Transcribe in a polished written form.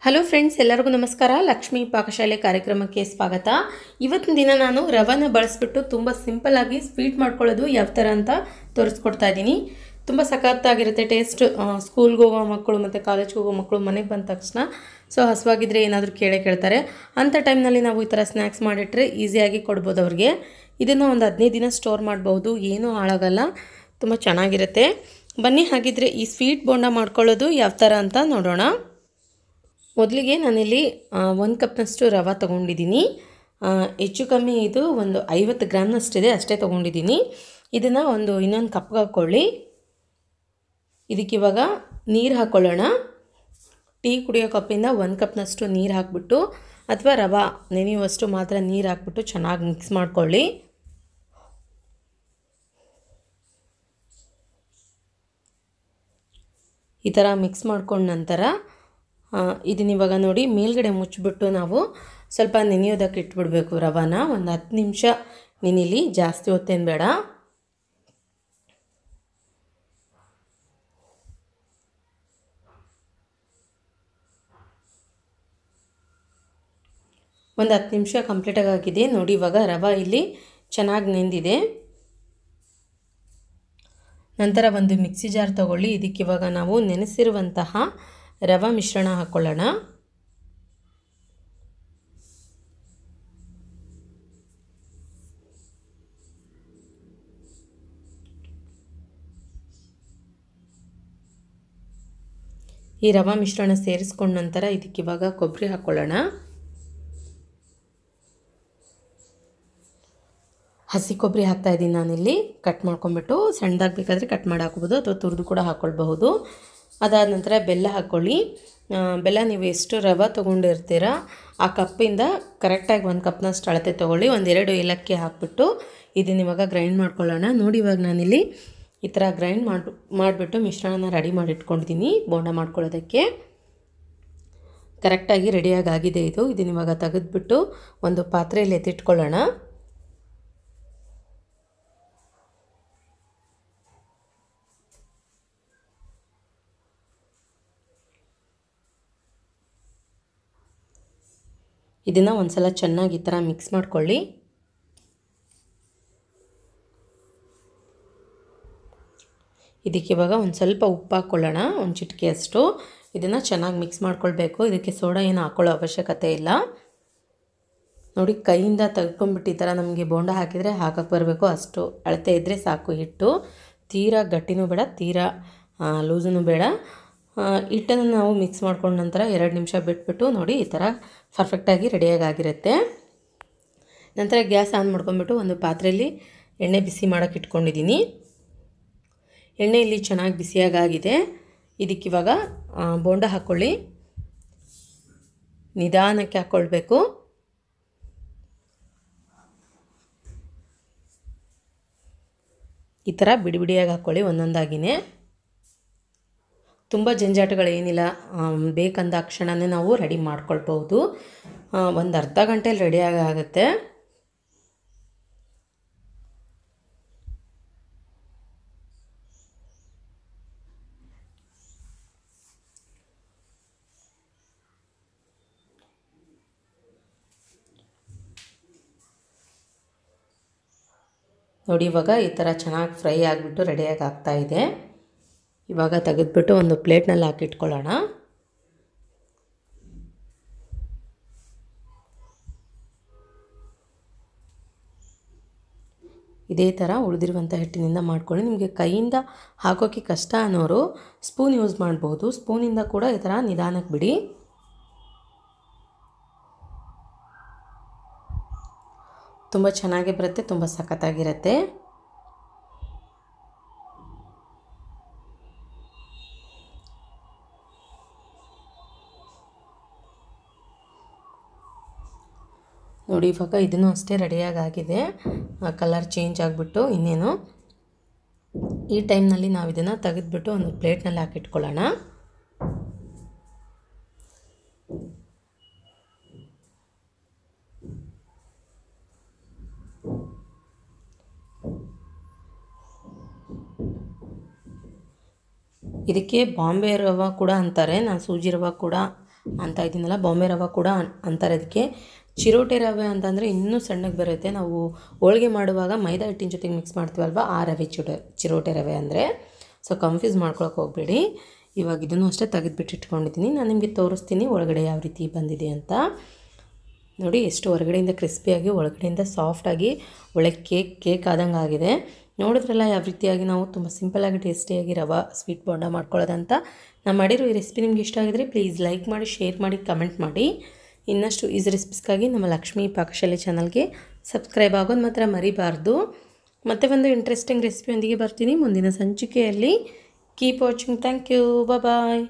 Hello friends, ಎಲ್ಲರಿಗೂ ನಮಸ್ಕಾರ. ಲಕ್ಷ್ಮೀ ಪಾಕಶಾಲೆ ಕಾರ್ಯಕ್ರಮಕ್ಕೆ ಸ್ವಾಗತ. ಇವತ್ತಿನ ದಿನ ನಾನು ರವಾನ ಬಳಸಿಬಿಟ್ಟು ತುಂಬ ಸಿಂಪಲ್ಲಾಗಿ ಸ್ವೀಟ್ ಮಾಡ್ಕೊಳ್ಳೋದು ಯಾವ ಥರ ಅಂತ ತೋರಿಸ್ಕೊಡ್ತಾ ಇದ್ದೀನಿ. ತುಂಬ ಸಖತ್ತಾಗಿರುತ್ತೆ ಟೇಸ್ಟ್. ಸ್ಕೂಲ್ಗೆ ಹೋಗೋ ಮಕ್ಕಳು ಮತ್ತು ಕಾಲೇಜ್ಗೆ ಹೋಗೋ ಮಕ್ಕಳು ಮನೆಗೆ ಬಂದ ತಕ್ಷಣ ಹಸುವಾಗಿದ್ದರೆ ಏನಾದರೂ ಕೇಳ್ತಾರೆ. ಅಂಥ ಟೈಮ್ನಲ್ಲಿ ನಾವು ಈ ಥರ ಸ್ನ್ಯಾಕ್ಸ್ ಮಾಡಿಟ್ರೆ ಈಸಿಯಾಗಿ ಕೊಡ್ಬೋದು ಅವ್ರಿಗೆ. ಇದನ್ನು ಒಂದು 15 ದಿನ ಸ್ಟೋರ್ ಮಾಡ್ಬೋದು, ಏನೂ ಹಾಳಾಗಲ್ಲ, ತುಂಬ ಚೆನ್ನಾಗಿರುತ್ತೆ. ಬನ್ನಿ ಹಾಗಿದ್ರೆ ಈ ಸ್ವೀಟ್ ಬೋಂಡ ಮಾಡ್ಕೊಳ್ಳೋದು ಯಾವ ಥರ ಅಂತ ನೋಡೋಣ. ಮೊದಲಿಗೆ ನಾನಿಲ್ಲಿ 1 ಕಪ್ನಷ್ಟು ರವೆ ತೊಗೊಂಡಿದ್ದೀನಿ. ಹೆಚ್ಚು ಕಮ್ಮಿ ಇದು ಒಂದು 50 ಗ್ರಾಮ್ನಷ್ಟಿದೆ, ಅಷ್ಟೇ ತೊಗೊಂಡಿದ್ದೀನಿ. ಇದನ್ನು ಇನ್ನೊಂದು ಕಪ್ಗೆ ಹಾಕ್ಕೊಳ್ಳಿ. ಇದಕ್ಕಿವಾಗ ನೀರು ಹಾಕ್ಕೊಳ್ಳೋಣ. ಟೀ ಕುಡಿಯೋ ಕಪ್ಪಿಂದ 1 ಕಪ್ನಷ್ಟು ನೀರು ಹಾಕ್ಬಿಟ್ಟು, ಅಥವಾ ರವೆ ನೆನೆಯುವಷ್ಟು ಮಾತ್ರ ನೀರು ಹಾಕ್ಬಿಟ್ಟು ಚೆನ್ನಾಗಿ ಮಿಕ್ಸ್ ಮಾಡ್ಕೊಳ್ಳಿ. ಈ ಥರ ಮಿಕ್ಸ್ ಮಾಡ್ಕೊಂಡ ನಂತರ ಇದನ್ನಿವಾಗ ನೋಡಿ ಮೇಲ್ಗಡೆ ಮುಚ್ಚಿಬಿಟ್ಟು ನಾವು ಸ್ವಲ್ಪ ನೆನೆಯೋದಕ್ಕೆ ಇಟ್ಬಿಡಬೇಕು. ರವಾನ ಒಂದು 10 ನಿಮಿಷ ನೆನೆಯಲಿ, ಜಾಸ್ತಿ ಹೊತ್ತೇನು ಬೇಡ. ಒಂದು 10 ನಿಮಿಷ ಕಂಪ್ಲೀಟಾಗಿ ಆಗಿದೆ ನೋಡಿ. ಇವಾಗ ರವೆ ಇಲ್ಲಿ ಚೆನ್ನಾಗಿ ನೆಂದಿದೆ. ನಂತರ ಒಂದು ಮಿಕ್ಸಿ ಜಾರ್ ತಗೊಳ್ಳಿ. ಇದಕ್ಕಿವಾಗ ನಾವು ನೆನೆಸಿರುವಂತಹ ರವೆ ಮಿಶ್ರಣ ಹಾಕ್ಕೊಳ್ಳೋಣ. ಈ ರವೆ ಮಿಶ್ರಣ ಸೇರಿಸ್ಕೊಂಡ ನಂತರ ಇದಕ್ಕಿವಾಗ ಕೊಬ್ಬರಿ ಹಾಕ್ಕೊಳ್ಳೋಣ. ಹಸಿ ಕೊಬ್ಬರಿ ಹಾಕ್ತಾಯಿದ್ದೀನಿ ನಾನಿಲ್ಲಿ. ಕಟ್ ಮಾಡ್ಕೊಂಬಿಟ್ಟು ಸಣ್ಣದಾಗಿ ಬೇಕಾದರೆ ಕಟ್ ಮಾಡಿ ಹಾಕ್ಬೋದು, ಅಥವಾ ತುರಿದು ಕೂಡ ಹಾಕ್ಕೊಳ್ಬಹುದು. ಅದಾದ ನಂತರ ಬೆಲ್ಲ ಹಾಕ್ಕೊಳ್ಳಿ. ಬೆಲ್ಲ ನೀವು ಎಷ್ಟು ರವೆ ತೊಗೊಂಡಿರ್ತೀರ ಆ ಕಪ್ಪಿಂದ ಕರೆಕ್ಟಾಗಿ 1 ಕಪ್ನಷ್ಟು ಅಳತೆ ತೊಗೊಳ್ಳಿ. 1-2 ಏಲಕ್ಕಿ ಹಾಕ್ಬಿಟ್ಟು ಇದನ್ನ ಇವಾಗ ಗ್ರೈಂಡ್ ಮಾಡ್ಕೊಳ್ಳೋಣ. ನೋಡಿ ಇವಾಗ ನಾನಿಲ್ಲಿ ಈ ಥರ ಗ್ರೈಂಡ್ ಮಾಡಿಬಿಟ್ಟು ಮಿಶ್ರಣನ ರೆಡಿ ಮಾಡಿ ಇಟ್ಕೊಂಡಿದ್ದೀನಿ ಬೋಂಡ ಮಾಡ್ಕೊಳ್ಳೋದಕ್ಕೆ. ಕರೆಕ್ಟಾಗಿ ರೆಡಿಯಾಗಿ ಆಗಿದೆ ಇದು. ಇದನ್ನ ಇವಾಗ ತೆಗೆದುಬಿಟ್ಟು ಒಂದು ಪಾತ್ರೆಯಲ್ಲಿ ಎತ್ತಿಟ್ಕೊಳ್ಳೋಣ. ಇದನ್ನು ಒಂದು ಸಲ ಚೆನ್ನಾಗಿ ಈ ಥರ ಮಿಕ್ಸ್ ಮಾಡ್ಕೊಳ್ಳಿ. ಇದಕ್ಕೆ ಇವಾಗ ಒಂದು ಸ್ವಲ್ಪ ಉಪ್ಪು ಹಾಕ್ಕೊಳ್ಳೋಣ, ಒಂದು ಚಿಟಿಕೆಯಷ್ಟು. ಇದನ್ನು ಚೆನ್ನಾಗಿ ಮಿಕ್ಸ್ ಮಾಡ್ಕೊಳ್ಬೇಕು. ಇದಕ್ಕೆ ಸೋಡಾ ಏನು ಹಾಕ್ಕೊಳ್ಳೋ ಅವಶ್ಯಕತೆ ಇಲ್ಲ. ನೋಡಿ ಕೈಯಿಂದ ತೆಗೆದ್ಕೊಂಡ್ಬಿಟ್ಟು ಈ ಥರ ನಮಗೆ ಬೋಂಡ ಹಾಕಿದರೆ ಹಾಕಕ್ಕೆ ಬರಬೇಕು, ಅಷ್ಟು ಅಳತೆ ಇದ್ದರೆ ಸಾಕು. ಹಿಟ್ಟು ತೀರಾ ಗಟ್ಟಿನೂ ಬೇಡ, ತೀರಾ ಲೂಸೂ ಬೇಡ. ಹಿಟ್ಟನ್ನು ನಾವು ಮಿಕ್ಸ್ ಮಾಡ್ಕೊಂಡ ನಂತರ 2 ನಿಮಿಷ ಬಿಟ್ಬಿಟ್ಟು ನೋಡಿ ಈ ಥರ ಪರ್ಫೆಕ್ಟಾಗಿ ರೆಡಿಯಾಗಿರುತ್ತೆ. ನಂತರ ಗ್ಯಾಸ್ ಆನ್ ಮಾಡ್ಕೊಂಡ್ಬಿಟ್ಟು ಒಂದು ಪಾತ್ರೆಯಲ್ಲಿ ಎಣ್ಣೆ ಬಿಸಿ ಮಾಡೋಕ್ಕೆ ಇಟ್ಕೊಂಡಿದ್ದೀನಿ. ಎಣ್ಣೆ ಇಲ್ಲಿ ಚೆನ್ನಾಗಿ ಬಿಸಿಯಾಗಿದೆ. ಇದಕ್ಕಿವಾಗ ಬೋಂಡ ಹಾಕ್ಕೊಳ್ಳಿ. ನಿಧಾನಕ್ಕೆ ಹಾಕ್ಕೊಳ್ಬೇಕು. ಈ ಥರ ಬಿಡಿ ಬಿಡಿಯಾಗಿ ಹಾಕ್ಕೊಳ್ಳಿ ಒಂದೊಂದಾಗಿನೇ. ತುಂಬ ಜಂಜಾಟಗಳೇನಿಲ್ಲ, ಬೇಕಂದ ಕ್ಷಣವೇ ನಾವು ರೆಡಿ ಮಾಡ್ಕೊಳ್ಬೋದು. ಒಂದು ಅರ್ಧ ಗಂಟೆಯಲ್ಲಿ ರೆಡಿಯಾಗಿ ಆಗುತ್ತೆ. ನೋಡಿ ಇವಾಗ ಈ ಥರ ಚೆನ್ನಾಗಿ ಫ್ರೈ ಆಗಿಬಿಟ್ಟು ರೆಡಿಯಾಗಿ ಆಗ್ತಾಯಿದೆ. ಇವಾಗ ತೆಗೆದುಬಿಟ್ಟು ಒಂದು ಪ್ಲೇಟ್ನಲ್ಲಿ ಹಾಕಿಟ್ಕೊಳ್ಳೋಣ. ಇದೇ ಥರ ಉಳಿದಿರುವಂಥ ಹಿಟ್ಟಿನಿಂದ ಮಾಡ್ಕೊಳ್ಳಿ. ನಿಮಗೆ ಕೈಯಿಂದ ಹಾಕೋಕ್ಕೆ ಕಷ್ಟ ಅನ್ನೋರು ಸ್ಪೂನ್ ಯೂಸ್ ಮಾಡ್ಬೋದು. ಸ್ಪೂನಿಂದ ಕೂಡ ಈ ಥರ ನಿಧಾನಕ್ಕೆ ಬಿಡಿ. ತುಂಬ ಚೆನ್ನಾಗಿ ಬರುತ್ತೆ, ತುಂಬ ಸಖತ್ತಾಗಿರುತ್ತೆ. ನೋಡಿ ಇವಾಗ ಇದನ್ನು ಅಷ್ಟೇ ರೆಡಿಯಾಗಿದೆ. ಕಲರ್ ಚೇಂಜ್ ಆಗಿಬಿಟ್ಟು ಇನ್ನೇನು. ಈ ಟೈಮ್ನಲ್ಲಿ ನಾವು ಇದನ್ನು ತೆಗೆದುಬಿಟ್ಟು ಒಂದು ಪ್ಲೇಟ್ನಲ್ಲಿ ಹಾಕಿಟ್ಕೊಳ್ಳೋಣ. ಇದಕ್ಕೆ ಬಾಂಬೆ ರವೆ ಕೂಡ ಅಂತಾರೆ, ನಾನು ಸೂಜಿ ರವೆ ಕೂಡ ಅಂತ ಇದೀನಲ್ಲ, ಬಾಂಬೆ ರವೆ ಕೂಡ ಅಂತಾರೆ ಅದಕ್ಕೆ. ಚಿರೋಟೆ ರವೆ ಅಂತಂದರೆ ಇನ್ನೂ ಸಣ್ಣಗೆ ಬರುತ್ತೆ. ನಾವು ಹೋಳಿಗೆ ಮಾಡುವಾಗ ಮೈದಾ ಹಿಟ್ಟಿನ ಜೊತೆಗೆ ಮಿಕ್ಸ್ ಮಾಡ್ತೀವಲ್ವ, ಆ ರವೆ ಚಿರೋಟೆ ರವೆ ಅಂದರೆ. ಸೊ ಕನ್ಫ್ಯೂಸ್ ಮಾಡ್ಕೊಳಕ್ಕೆ ಹೋಗಬೇಡಿ. ಇವಾಗ ಇದನ್ನು ಅಷ್ಟೇ ತೆಗೆದುಬಿಟ್ಟು ಇಟ್ಕೊಂಡಿದ್ದೀನಿ. ನಾನು ನಿಮಗೆ ತೋರಿಸ್ತೀನಿ ಒಳಗಡೆ ಯಾವ ರೀತಿ ಬಂದಿದೆ ಅಂತ. ನೋಡಿ ಎಷ್ಟು ಹೊರಗಡೆಯಿಂದ ಕ್ರಿಸ್ಪಿಯಾಗಿ ಒಳಗಡೆಯಿಂದ ಸಾಫ್ಟಾಗಿ ಒಳ್ಳೆ ಕೇಕ್ ಆದಂಗೆ ಆಗಿದೆ. ನೋಡಿದ್ರಲ್ಲ ಯಾವ ರೀತಿಯಾಗಿ ನಾವು ತುಂಬ ಸಿಂಪಲ್ಲಾಗಿ ಟೇಸ್ಟಿಯಾಗಿ ರವೆ ಸ್ವೀಟ್ ಬೋಂಡ ಮಾಡ್ಕೊಳ್ಳೋದಂತ. ನಾನು ಮಾಡಿರೋ ಈ ರೆಸಿಪಿ ನಿಮ್ಗೆ ಇಷ್ಟ ಆಗಿದ್ರೆ ಪ್ಲೀಸ್ ಲೈಕ್ ಮಾಡಿ, ಶೇರ್ ಮಾಡಿ, ಕಮೆಂಟ್ ಮಾಡಿ. ಇನ್ನಷ್ಟು ಈಸಿ ರೆಸಿಪೀಸ್ಗಾಗಿ ನಮ್ಮ ಲಕ್ಷ್ಮೀ ಪಾಕಶಾಲೆ ಚಾನಲ್ಗೆ ಸಬ್ಸ್ಕ್ರೈಬ್ ಆಗೋದು ಮಾತ್ರ ಮರಿಬಾರ್ದು. ಮತ್ತೆ ಒಂದು ಇಂಟ್ರೆಸ್ಟಿಂಗ್ ರೆಸಿಪಿಯೊಂದಿಗೆ ಬರ್ತೀನಿ ಮುಂದಿನ ಸಂಚಿಕೆಯಲ್ಲಿ. Keep watching. Thank you. Bye.